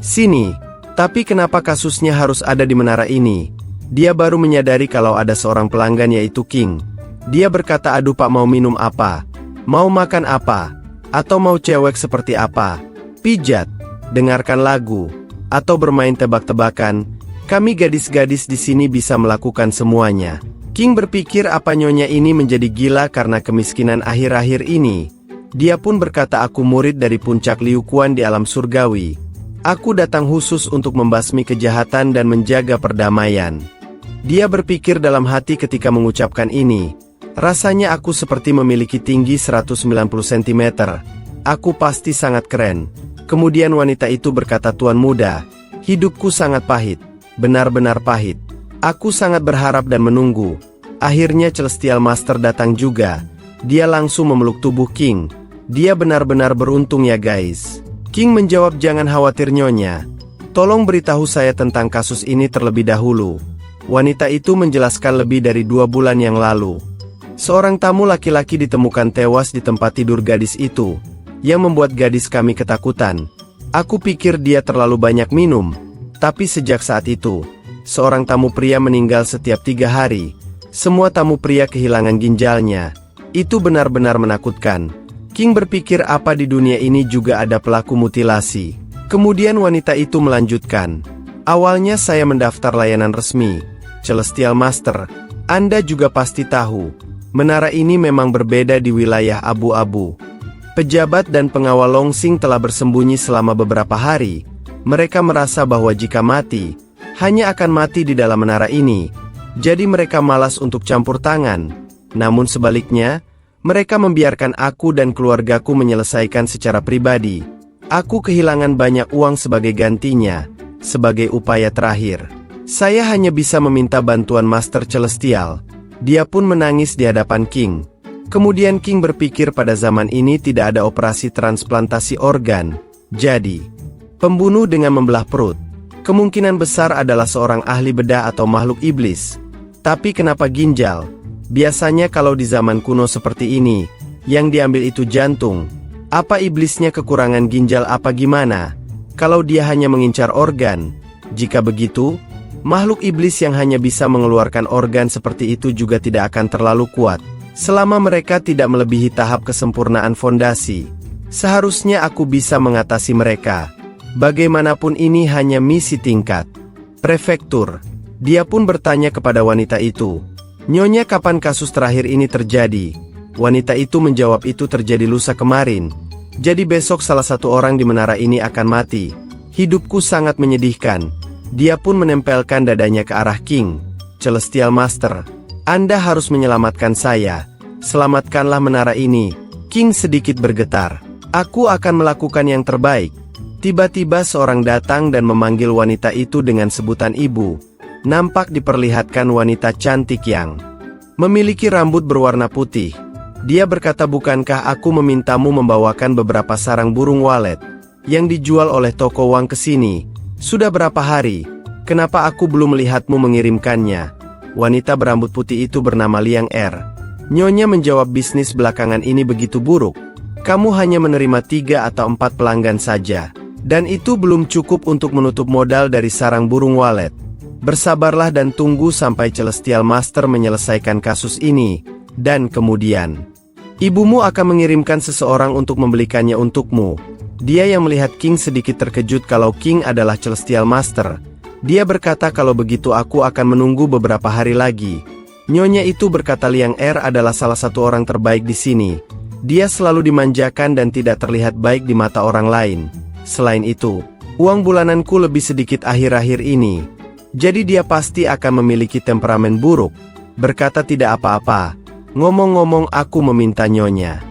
sini. Tapi kenapa kasusnya harus ada di menara ini? Dia baru menyadari kalau ada seorang pelanggan yaitu King. Dia berkata, aduh Pak, mau minum apa? Mau makan apa? Atau mau cewek seperti apa? Pijat, dengarkan lagu, atau bermain tebak-tebakan? Kami gadis-gadis di sini bisa melakukan semuanya. King berpikir apa nyonya ini menjadi gila karena kemiskinan akhir-akhir ini. Dia pun berkata, aku murid dari puncak Liu Quan di alam surgawi. Aku datang khusus untuk membasmi kejahatan dan menjaga perdamaian. Dia berpikir dalam hati ketika mengucapkan ini. Rasanya aku seperti memiliki tinggi 190 cm. Aku pasti sangat keren. Kemudian wanita itu berkata, Tuan muda, hidupku sangat pahit. Benar-benar pahit. Aku sangat berharap dan menunggu. Akhirnya Celestial Master datang juga. Dia langsung memeluk tubuh King. Dia benar-benar beruntung ya guys. King menjawab, jangan khawatir nyonya. Tolong beritahu saya tentang kasus ini terlebih dahulu. Wanita itu menjelaskan lebih dari 2 bulan yang lalu. Seorang tamu laki-laki ditemukan tewas di tempat tidur gadis itu, yang membuat gadis kami ketakutan. Aku pikir dia terlalu banyak minum. Tapi sejak saat itu, seorang tamu pria meninggal setiap 3 hari. Semua tamu pria kehilangan ginjalnya. Itu benar-benar menakutkan. King berpikir apa di dunia ini juga ada pelaku mutilasi. Kemudian wanita itu melanjutkan. Awalnya saya mendaftar layanan resmi. Celestial Master, Anda juga pasti tahu. Menara ini memang berbeda di wilayah abu-abu. Pejabat dan pengawal Longsing telah bersembunyi selama beberapa hari. Mereka merasa bahwa jika mati, hanya akan mati di dalam menara ini. Jadi mereka malas untuk campur tangan. Namun sebaliknya, mereka membiarkan aku dan keluargaku menyelesaikan secara pribadi. Aku kehilangan banyak uang sebagai gantinya. Sebagai upaya terakhir, saya hanya bisa meminta bantuan Master Celestial. Dia pun menangis di hadapan King. Kemudian King berpikir pada zaman ini tidak ada operasi transplantasi organ. Jadi pembunuh dengan membelah perut kemungkinan besar adalah seorang ahli bedah atau makhluk iblis. Tapi kenapa ginjal? Biasanya kalau di zaman kuno seperti ini, yang diambil itu jantung. Apa iblisnya kekurangan ginjal apa gimana? Kalau dia hanya mengincar organ? Jika begitu, makhluk iblis yang hanya bisa mengeluarkan organ seperti itu juga tidak akan terlalu kuat. Selama mereka tidak melebihi tahap kesempurnaan fondasi, seharusnya aku bisa mengatasi mereka. Bagaimanapun ini hanya misi tingkat prefektur. Dia pun bertanya kepada wanita itu, Nyonya, kapan kasus terakhir ini terjadi? Wanita itu menjawab, itu terjadi lusa kemarin. Jadi besok salah satu orang di menara ini akan mati. Hidupku sangat menyedihkan. Dia pun menempelkan dadanya ke arah King. Celestial Master, Anda harus menyelamatkan saya. Selamatkanlah menara ini. King sedikit bergetar. Aku akan melakukan yang terbaik. Tiba-tiba seorang datang dan memanggil wanita itu dengan sebutan ibu. Nampak diperlihatkan wanita cantik yang memiliki rambut berwarna putih. Dia berkata, bukankah aku memintamu membawakan beberapa sarang burung walet yang dijual oleh toko Wang ke sini? Sudah berapa hari? Kenapa aku belum melihatmu mengirimkannya? Wanita berambut putih itu bernama Liang Er. Nyonya menjawab, bisnis belakangan ini begitu buruk. Kamu hanya menerima 3 atau 4 pelanggan saja. Dan itu belum cukup untuk menutup modal dari sarang burung walet. Bersabarlah dan tunggu sampai Celestial Master menyelesaikan kasus ini. Dan kemudian Ibumu akan mengirimkan seseorang untuk membelikannya untukmu. Dia yang melihat King sedikit terkejut kalau King adalah Celestial Master. Dia berkata kalau begitu aku akan menunggu beberapa hari lagi. Nyonya itu berkata Liang adalah salah satu orang terbaik di sini. Dia selalu dimanjakan dan tidak terlihat baik di mata orang lain. Selain itu, uang bulananku lebih sedikit akhir-akhir ini. Jadi dia pasti akan memiliki temperamen buruk. Berkata tidak apa-apa. Ngomong-ngomong aku meminta Nyonya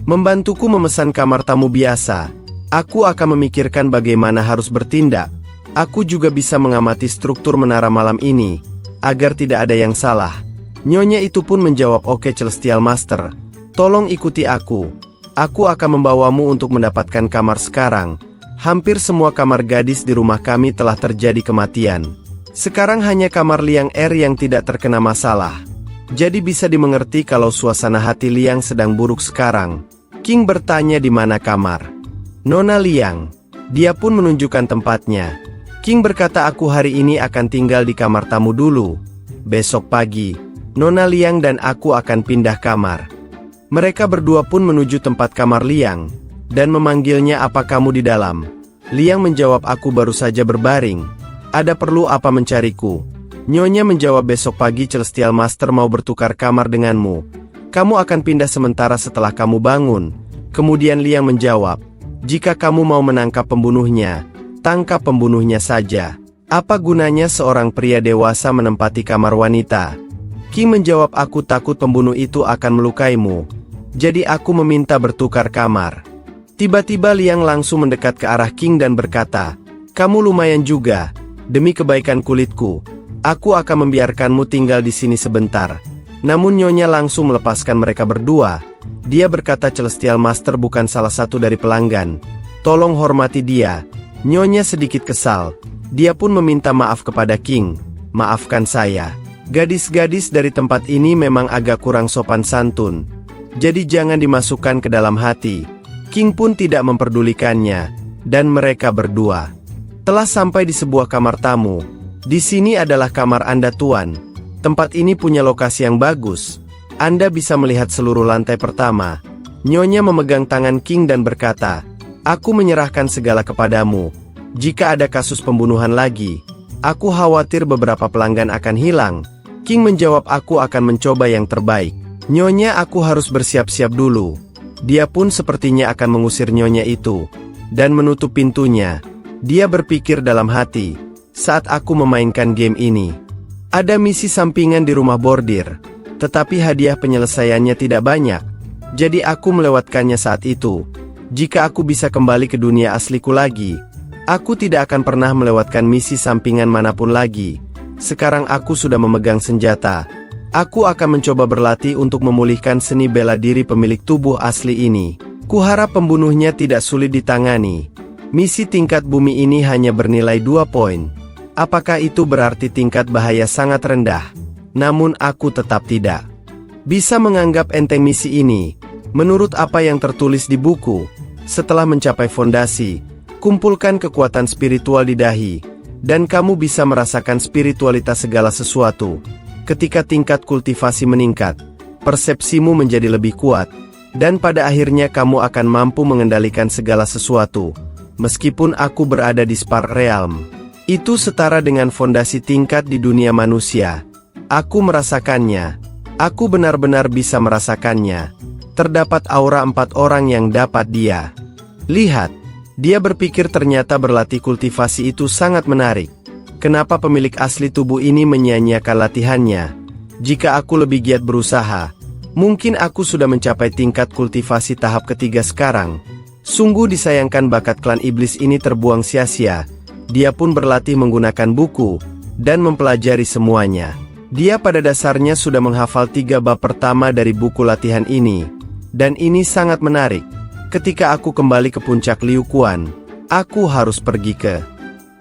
membantuku memesan kamar tamu biasa. Aku akan memikirkan bagaimana harus bertindak. Aku juga bisa mengamati struktur menara malam ini, agar tidak ada yang salah. Nyonya itu pun menjawab oke Celestial Master. Tolong ikuti aku. Aku akan membawamu untuk mendapatkan kamar sekarang. Hampir semua kamar gadis di rumah kami telah terjadi kematian. Sekarang hanya kamar Liang yang tidak terkena masalah. Jadi bisa dimengerti kalau suasana hati Liang sedang buruk sekarang. King bertanya di mana kamar Nona Liang. Dia pun menunjukkan tempatnya. King berkata aku hari ini akan tinggal di kamar tamu dulu. Besok pagi, Nona Liang dan aku akan pindah kamar. Mereka berdua pun menuju tempat kamar Liang, dan memanggilnya apa kamu di dalam. Liang menjawab aku baru saja berbaring. Ada perlu apa mencariku? Nyonya menjawab besok pagi Celestial Master mau bertukar kamar denganmu. Kamu akan pindah sementara setelah kamu bangun. Kemudian Liang menjawab, jika kamu mau menangkap pembunuhnya, tangkap pembunuhnya saja. Apa gunanya seorang pria dewasa menempati kamar wanita? King menjawab aku takut pembunuh itu akan melukaimu. Jadi aku meminta bertukar kamar. Tiba-tiba Liang langsung mendekat ke arah King dan berkata, kamu lumayan juga. Demi kebaikan kulitku, aku akan membiarkanmu tinggal di sini sebentar. Namun Nyonya langsung melepaskan mereka berdua. Dia berkata Celestial Master bukan salah satu dari pelanggan. Tolong hormati dia. Nyonya sedikit kesal. Dia pun meminta maaf kepada King. Maafkan saya. Gadis-gadis dari tempat ini memang agak kurang sopan santun. Jadi jangan dimasukkan ke dalam hati. King pun tidak memperdulikannya. Dan mereka berdua telah sampai di sebuah kamar tamu. Di sini adalah kamar Anda Tuan. Tempat ini punya lokasi yang bagus. Anda bisa melihat seluruh lantai pertama. Nyonya memegang tangan King dan berkata, aku menyerahkan segala kepadamu. Jika ada kasus pembunuhan lagi, aku khawatir beberapa pelanggan akan hilang. King menjawab aku akan mencoba yang terbaik. Nyonya aku harus bersiap-siap dulu. Dia pun sepertinya akan mengusir Nyonya itu. Dan menutup pintunya. Dia berpikir dalam hati, saat aku memainkan game ini, ada misi sampingan di rumah bordir, tetapi hadiah penyelesaiannya tidak banyak, jadi aku melewatkannya saat itu. Jika aku bisa kembali ke dunia asliku lagi, aku tidak akan pernah melewatkan misi sampingan manapun lagi. Sekarang aku sudah memegang senjata. Aku akan mencoba berlatih untuk memulihkan seni bela diri pemilik tubuh asli ini. Kuharap pembunuhnya tidak sulit ditangani. Misi tingkat bumi ini hanya bernilai 2 poin. Apakah itu berarti tingkat bahaya sangat rendah? Namun aku tetap tidak bisa menganggap enteng misi ini. Menurut apa yang tertulis di buku, setelah mencapai fondasi, kumpulkan kekuatan spiritual di dahi, dan kamu bisa merasakan spiritualitas segala sesuatu. Ketika tingkat kultivasi meningkat, persepsimu menjadi lebih kuat, dan pada akhirnya kamu akan mampu mengendalikan segala sesuatu. Meskipun aku berada di Spark Realm, itu setara dengan fondasi tingkat di dunia manusia. Aku merasakannya. Aku benar-benar bisa merasakannya. Terdapat aura 4 orang yang dapat dia lihat. Dia berpikir ternyata berlatih kultivasi itu sangat menarik. Kenapa pemilik asli tubuh ini menyia-nyiakan latihannya? Jika aku lebih giat berusaha, mungkin aku sudah mencapai tingkat kultivasi tahap ketiga sekarang. Sungguh disayangkan bakat klan iblis ini terbuang sia-sia. Dia pun berlatih menggunakan buku, dan mempelajari semuanya. Dia pada dasarnya sudah menghafal 3 bab pertama dari buku latihan ini. Dan ini sangat menarik. Ketika aku kembali ke puncak Liu Quan, aku harus pergi ke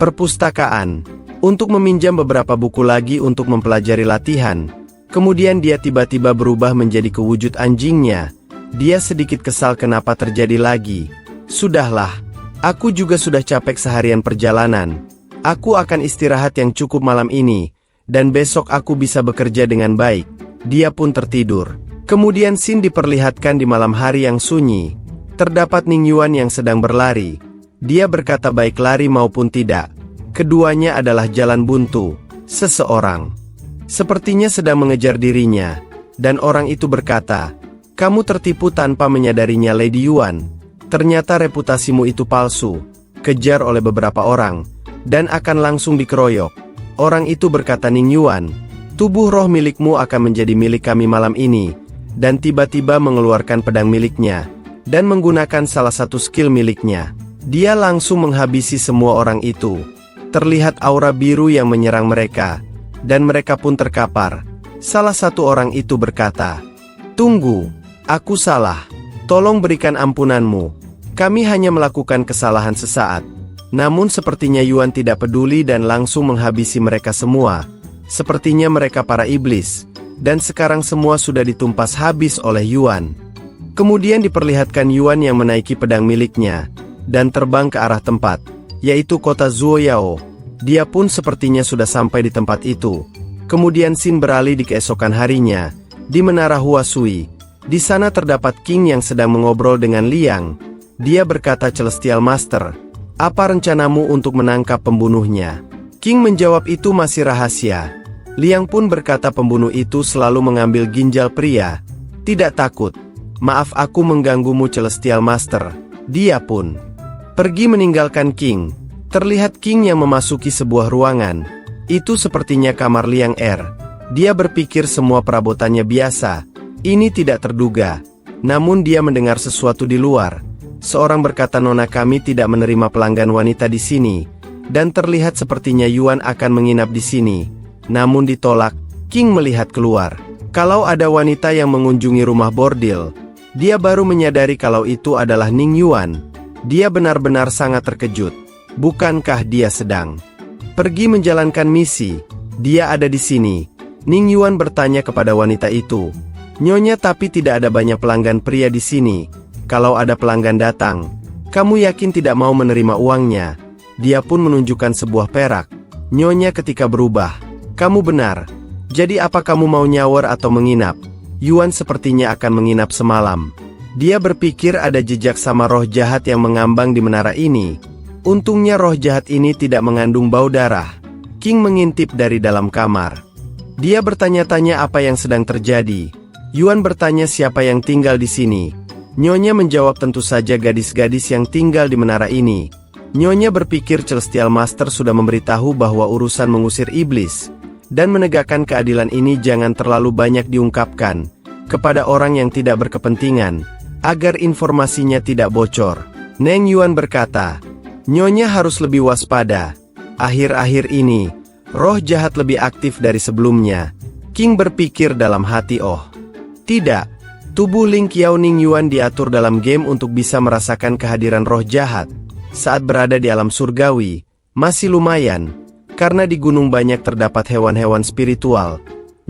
perpustakaan untuk meminjam beberapa buku lagi untuk mempelajari latihan. Kemudian dia tiba-tiba berubah menjadi kewujud anjingnya. Dia sedikit kesal kenapa terjadi lagi. Sudahlah. Aku juga sudah capek seharian perjalanan. Aku akan istirahat yang cukup malam ini, dan besok aku bisa bekerja dengan baik. Dia pun tertidur. Kemudian scene diperlihatkan di malam hari yang sunyi. Terdapat Ning Yuan yang sedang berlari. Dia berkata baik lari maupun tidak. Keduanya adalah jalan buntu. Seseorang sepertinya sedang mengejar dirinya. Dan orang itu berkata, "Kamu tertipu tanpa menyadarinya, Lady Yuan. Ternyata reputasimu itu palsu. Kejar oleh beberapa orang. Dan akan langsung dikeroyok." Orang itu berkata, "Ning Yuan, tubuh roh milikmu akan menjadi milik kami malam ini." Dan tiba-tiba mengeluarkan pedang miliknya, dan menggunakan salah satu skill miliknya. Dia langsung menghabisi semua orang itu. Terlihat aura biru yang menyerang mereka, dan mereka pun terkapar. Salah satu orang itu berkata, "Tunggu, aku salah. Tolong berikan ampunanmu. Kami hanya melakukan kesalahan sesaat." Namun sepertinya Yuan tidak peduli dan langsung menghabisi mereka semua. Sepertinya mereka para iblis. Dan sekarang semua sudah ditumpas habis oleh Yuan. Kemudian diperlihatkan Yuan yang menaiki pedang miliknya, dan terbang ke arah tempat, yaitu kota Zuoyao. Dia pun sepertinya sudah sampai di tempat itu. Kemudian scene beralih di keesokan harinya, di Menara Huasui. Di sana terdapat King yang sedang mengobrol dengan Liang. Dia berkata, "Celestial Master, apa rencanamu untuk menangkap pembunuhnya?" King menjawab, "Itu masih rahasia." Liang pun berkata, "Pembunuh itu selalu mengambil ginjal pria." "Tidak takut. Maaf aku mengganggumu, Celestial Master." Dia pun pergi meninggalkan King. Terlihat King yang memasuki sebuah ruangan. Itu sepertinya kamar Liang Er. Dia berpikir semua perabotannya biasa. Ini tidak terduga. Namun dia mendengar sesuatu di luar. Seorang berkata, "Nona, kami tidak menerima pelanggan wanita di sini." Dan terlihat sepertinya Yuan akan menginap di sini. Namun ditolak. King melihat keluar. Kalau ada wanita yang mengunjungi rumah bordil. Dia baru menyadari kalau itu adalah Ning Yuan. Dia benar-benar sangat terkejut. Bukankah dia sedang pergi menjalankan misi? Dia ada di sini. Ning Yuan bertanya kepada wanita itu, "Nyonya, tapi tidak ada banyak pelanggan pria di sini. Kalau ada pelanggan datang, kamu yakin tidak mau menerima uangnya?" Dia pun menunjukkan sebuah perak. "Nyonya, ketika berubah. Kamu benar. Jadi apa kamu mau nyawer atau menginap?" Yuan sepertinya akan menginap semalam. Dia berpikir ada jejak sama roh jahat yang mengambang di menara ini. Untungnya roh jahat ini tidak mengandung bau darah. King mengintip dari dalam kamar. Dia bertanya-tanya apa yang sedang terjadi. Yuan bertanya siapa yang tinggal di sini. Nyonya menjawab, "Tentu saja gadis-gadis yang tinggal di menara ini." Nyonya berpikir Celestial Master sudah memberitahu bahwa urusan mengusir iblis dan menegakkan keadilan ini jangan terlalu banyak diungkapkan kepada orang yang tidak berkepentingan, agar informasinya tidak bocor. Neng Yuan berkata, "Nyonya harus lebih waspada. Akhir-akhir ini, roh jahat lebih aktif dari sebelumnya." King berpikir dalam hati, "Oh, tidak. Tubuh Ling Qiao Ning Yuan diatur dalam game untuk bisa merasakan kehadiran roh jahat. Saat berada di alam surgawi, masih lumayan. Karena di gunung banyak terdapat hewan-hewan spiritual."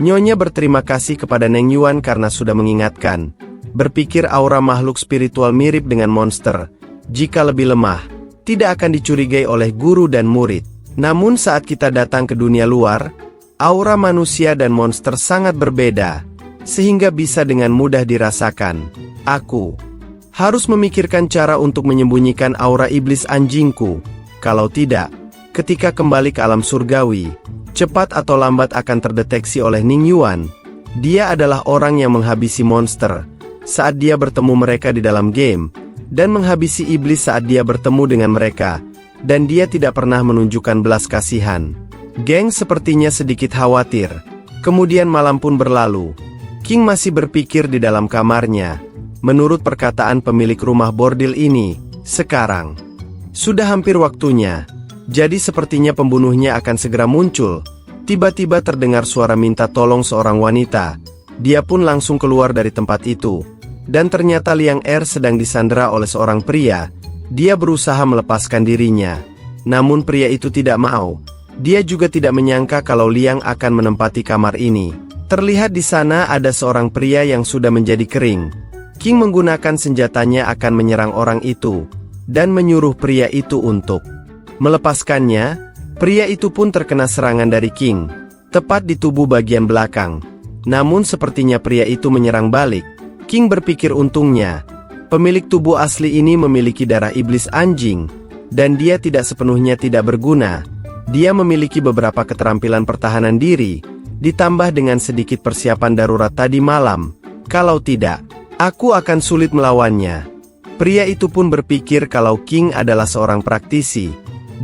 Nyonya berterima kasih kepada Neng Yuan karena sudah mengingatkan. Berpikir aura makhluk spiritual mirip dengan monster. Jika lebih lemah, tidak akan dicurigai oleh guru dan murid. Namun saat kita datang ke dunia luar, aura manusia dan monster sangat berbeda. Sehingga bisa dengan mudah dirasakan. Aku harus memikirkan cara untuk menyembunyikan aura iblis anjingku. Kalau tidak, ketika kembali ke alam surgawi, cepat atau lambat akan terdeteksi oleh Ning Yuan. Dia adalah orang yang menghabisi monster saat dia bertemu mereka di dalam game, dan menghabisi iblis saat dia bertemu dengan mereka, dan dia tidak pernah menunjukkan belas kasihan. Geng sepertinya sedikit khawatir. Kemudian malam pun berlalu. King masih berpikir di dalam kamarnya. Menurut perkataan pemilik rumah bordil ini, sekarang sudah hampir waktunya. Jadi sepertinya pembunuhnya akan segera muncul. Tiba-tiba terdengar suara minta tolong seorang wanita. Dia pun langsung keluar dari tempat itu. Dan ternyata Liang Er sedang disandera oleh seorang pria. Dia berusaha melepaskan dirinya. Namun pria itu tidak mau. Dia juga tidak menyangka kalau Liang akan menempati kamar ini. Terlihat di sana ada seorang pria yang sudah menjadi kering. King menggunakan senjatanya akan menyerang orang itu. Dan menyuruh pria itu untuk melepaskannya. Pria itu pun terkena serangan dari King, tepat di tubuh bagian belakang. Namun sepertinya pria itu menyerang balik. King berpikir untungnya, pemilik tubuh asli ini memiliki darah iblis anjing, dan dia tidak sepenuhnya tidak berguna. Dia memiliki beberapa keterampilan pertahanan diri, ditambah dengan sedikit persiapan darurat tadi malam. Kalau tidak, aku akan sulit melawannya. Pria itu pun berpikir kalau King adalah seorang praktisi.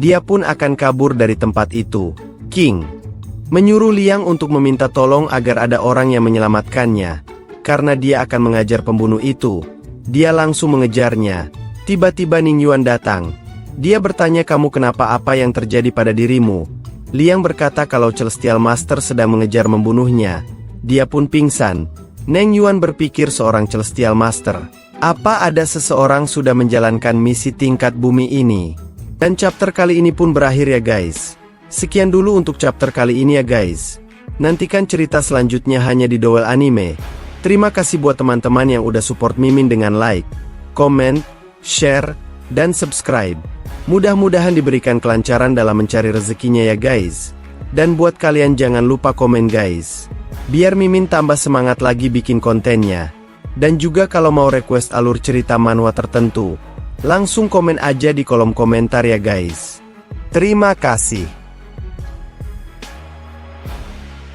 Dia pun akan kabur dari tempat itu. King menyuruh Liang untuk meminta tolong agar ada orang yang menyelamatkannya, karena dia akan mengajar pembunuh itu. Dia langsung mengejarnya. Tiba-tiba Ning Yuan datang. Dia bertanya, kamu kenapa, apa yang terjadi pada dirimu? Liang berkata kalau Celestial Master sedang mengejar membunuhnya. Dia pun pingsan. Ning Yuan berpikir seorang Celestial Master. Apa ada seseorang sudah menjalankan misi tingkat bumi ini? Dan chapter kali ini pun berakhir ya guys. Sekian dulu untuk chapter kali ini ya guys. Nantikan cerita selanjutnya hanya di Dowell Anime. Terima kasih buat teman-teman yang udah support Mimin dengan like, comment, share, dan subscribe. Mudah-mudahan diberikan kelancaran dalam mencari rezekinya ya guys. Dan buat kalian jangan lupa komen guys, biar Mimin tambah semangat lagi bikin kontennya. Dan juga kalau mau request alur cerita manhwa tertentu, langsung komen aja di kolom komentar ya guys. Terima kasih.